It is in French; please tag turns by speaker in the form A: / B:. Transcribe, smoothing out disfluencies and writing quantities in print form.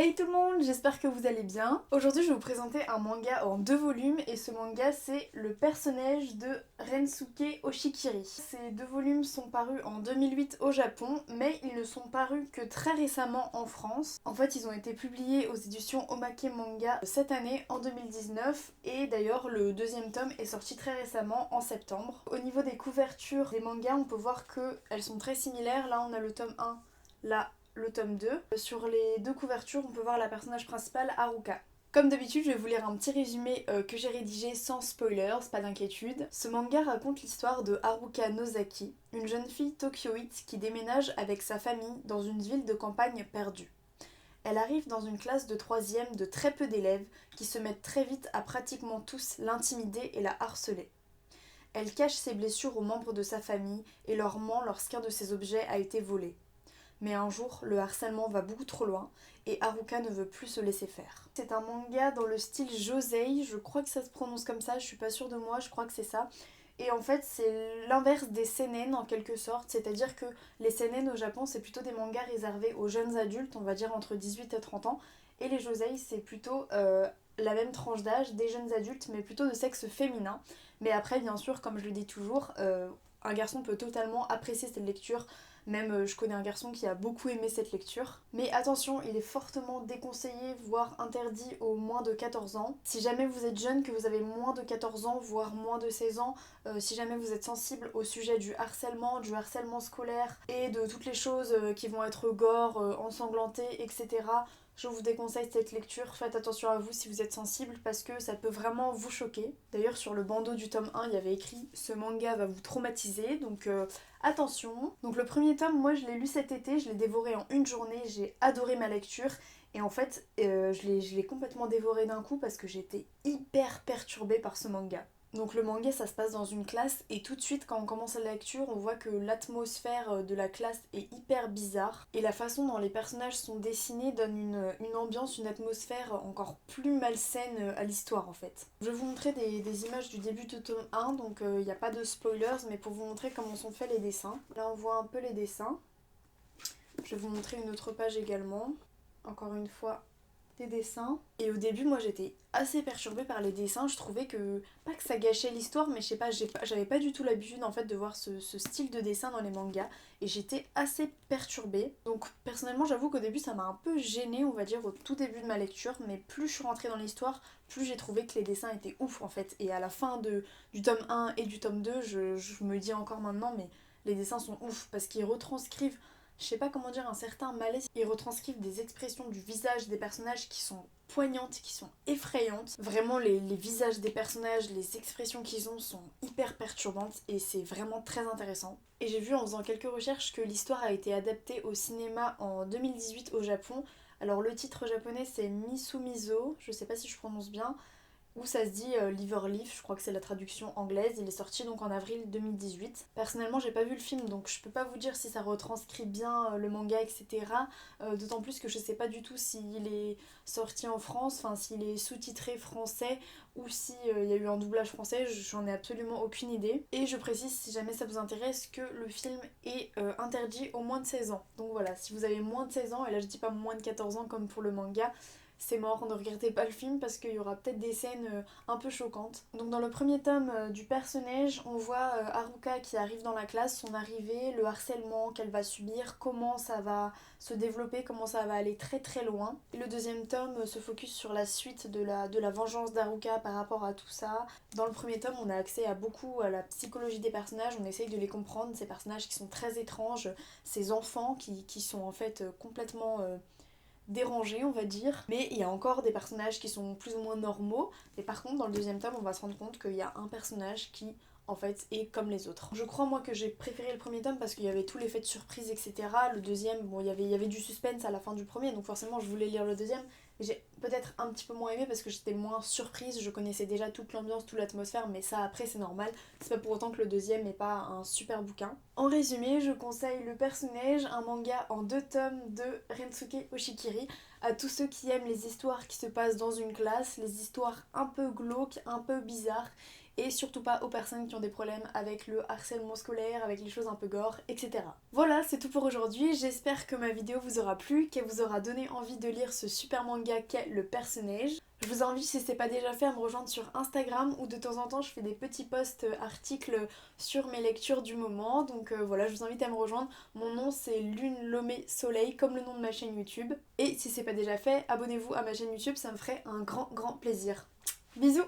A: Hey tout le monde, j'espère que vous allez bien. Aujourd'hui je vais vous présenter un manga en 2 volumes et ce manga c'est le personnage de Rensuke Oshikiri. Ces 2 volumes sont parus en 2008 au Japon mais ils ne sont parus que très récemment en France. En fait ils ont été publiés aux éditions Omake Manga cette année en 2019 et d'ailleurs le deuxième tome est sorti très récemment en septembre. Au niveau des couvertures des mangas on peut voir qu'elles sont très similaires. Là on a le tome 1, là le tome 2. Sur les 2 couvertures, on peut voir la personnage principale, Haruka. Comme d'habitude, je vais vous lire un petit résumé que j'ai rédigé sans spoilers, pas d'inquiétude. Ce manga raconte l'histoire de Haruka Nozaki, une jeune fille tokyoïte qui déménage avec sa famille dans une ville de campagne perdue. Elle arrive dans une classe de 3e de très peu d'élèves qui se mettent très vite à pratiquement tous l'intimider et la harceler. Elle cache ses blessures aux membres de sa famille et leur ment lorsqu'un de ses objets a été volé. Mais un jour, le harcèlement va beaucoup trop loin et Haruka ne veut plus se laisser faire. C'est un manga dans le style josei, je crois que ça se prononce comme ça, je suis pas sûre de moi, je crois que c'est ça. Et en fait, c'est l'inverse des seinen en quelque sorte, c'est-à-dire que les seinen au Japon, c'est plutôt des mangas réservés aux jeunes adultes, on va dire entre 18 et 30 ans, et les josei, c'est plutôt la même tranche d'âge des jeunes adultes, mais plutôt de sexe féminin. Mais après, bien sûr, comme je le dis toujours, un garçon peut totalement apprécier cette lecture. Même je connais un garçon qui a beaucoup aimé cette lecture. Mais attention, il est fortement déconseillé, voire interdit aux moins de 14 ans. Si jamais vous êtes jeune, que vous avez moins de 14 ans, voire moins de 16 ans, si jamais vous êtes sensible au sujet du harcèlement scolaire et de toutes les choses qui vont être gore, ensanglantées, etc., je vous déconseille cette lecture, faites attention à vous si vous êtes sensible parce que ça peut vraiment vous choquer. D'ailleurs sur le bandeau du tome 1 il y avait écrit ce manga va vous traumatiser donc attention. Donc le premier tome moi je l'ai lu cet été, je l'ai dévoré en une journée, j'ai adoré ma lecture et en fait je l'ai complètement dévoré d'un coup parce que j'étais hyper perturbée par ce manga. Donc le manga ça se passe dans une classe et tout de suite quand on commence la lecture on voit que l'atmosphère de la classe est hyper bizarre et la façon dont les personnages sont dessinés donne une ambiance, une atmosphère encore plus malsaine à l'histoire en fait. Je vais vous montrer des images du début de tome 1 donc il n'y a pas de spoilers mais pour vous montrer comment sont faits les dessins. Là on voit un peu les dessins. Je vais vous montrer une autre page également. Encore une fois des dessins. Et au début, moi j'étais assez perturbée par les dessins. Je trouvais que, pas que ça gâchait l'histoire, mais je sais pas, j'avais pas du tout l'habitude en fait de voir ce style de dessin dans les mangas. Et j'étais assez perturbée. Donc personnellement, j'avoue qu'au début, ça m'a un peu gênée, on va dire, au tout début de ma lecture. Mais plus je suis rentrée dans l'histoire, plus j'ai trouvé que les dessins étaient ouf en fait. Et à la fin du tome 1 et du tome 2, je me dis encore maintenant, mais les dessins sont ouf parce qu'ils retranscrivent je sais pas comment dire, un certain malaise. Ils retranscrivent des expressions du visage des personnages qui sont poignantes, qui sont effrayantes. Vraiment, les visages des personnages, les expressions qu'ils ont sont hyper perturbantes et c'est vraiment très intéressant. Et j'ai vu en faisant quelques recherches que l'histoire a été adaptée au cinéma en 2018 au Japon. Alors le titre japonais c'est Misumizo, je sais pas si je prononce bien, où ça se dit Liver Leaf, je crois que c'est la traduction anglaise. Il est sorti donc en avril 2018. Personnellement, j'ai pas vu le film donc je peux pas vous dire si ça retranscrit bien le manga, etc. D'autant plus que je sais pas du tout s'il est sorti en France, enfin s'il est sous-titré français ou s'il y a eu un doublage français, j'en ai absolument aucune idée. Et je précise, si jamais ça vous intéresse, que le film est interdit aux moins de 16 ans. Donc voilà, si vous avez moins de 16 ans, et là je dis pas moins de 14 ans comme pour le manga, c'est mort, ne regardez pas le film parce qu'il y aura peut-être des scènes un peu choquantes. Donc dans le premier tome du personnage, on voit Haruka qui arrive dans la classe, son arrivée, le harcèlement qu'elle va subir, comment ça va se développer, comment ça va aller très très loin. Et le deuxième tome se focus sur la suite de la vengeance d'Haruka par rapport à tout ça. Dans le premier tome, on a accès à beaucoup à la psychologie des personnages, on essaye de les comprendre, ces personnages qui sont très étranges, ces enfants qui sont en fait complètement dérangé on va dire, mais il y a encore des personnages qui sont plus ou moins normaux, et par contre dans le deuxième tome on va se rendre compte qu'il y a un personnage qui en fait est comme les autres. Je crois moi que j'ai préféré le premier tome parce qu'il y avait tout l'effet de surprise etc. Le deuxième, bon il y avait du suspense à la fin du premier donc forcément je voulais lire le deuxième, mais j'ai peut-être un petit peu moins aimé parce que j'étais moins surprise, je connaissais déjà toute l'ambiance, toute l'atmosphère, mais ça après c'est normal, c'est pas pour autant que le deuxième n'est pas un super bouquin. En résumé, je conseille Le Personnage, un manga en 2 tomes de Rensuke Oshikiri, à tous ceux qui aiment les histoires qui se passent dans une classe, les histoires un peu glauques, un peu bizarres, et surtout pas aux personnes qui ont des problèmes avec le harcèlement scolaire, avec les choses un peu gore, etc. Voilà, c'est tout pour aujourd'hui, j'espère que ma vidéo vous aura plu, qu'elle vous aura donné envie de lire ce super manga qu'est Le Personnage. Je vous invite, si c'est pas déjà fait, à me rejoindre sur Instagram où de temps en temps je fais des petits posts articles sur mes lectures du moment, donc voilà, je vous invite à me rejoindre. Mon nom c'est Lune Lomé Soleil, comme le nom de ma chaîne YouTube. Et si c'est pas déjà fait, abonnez-vous à ma chaîne YouTube, ça me ferait un grand plaisir. Bisous!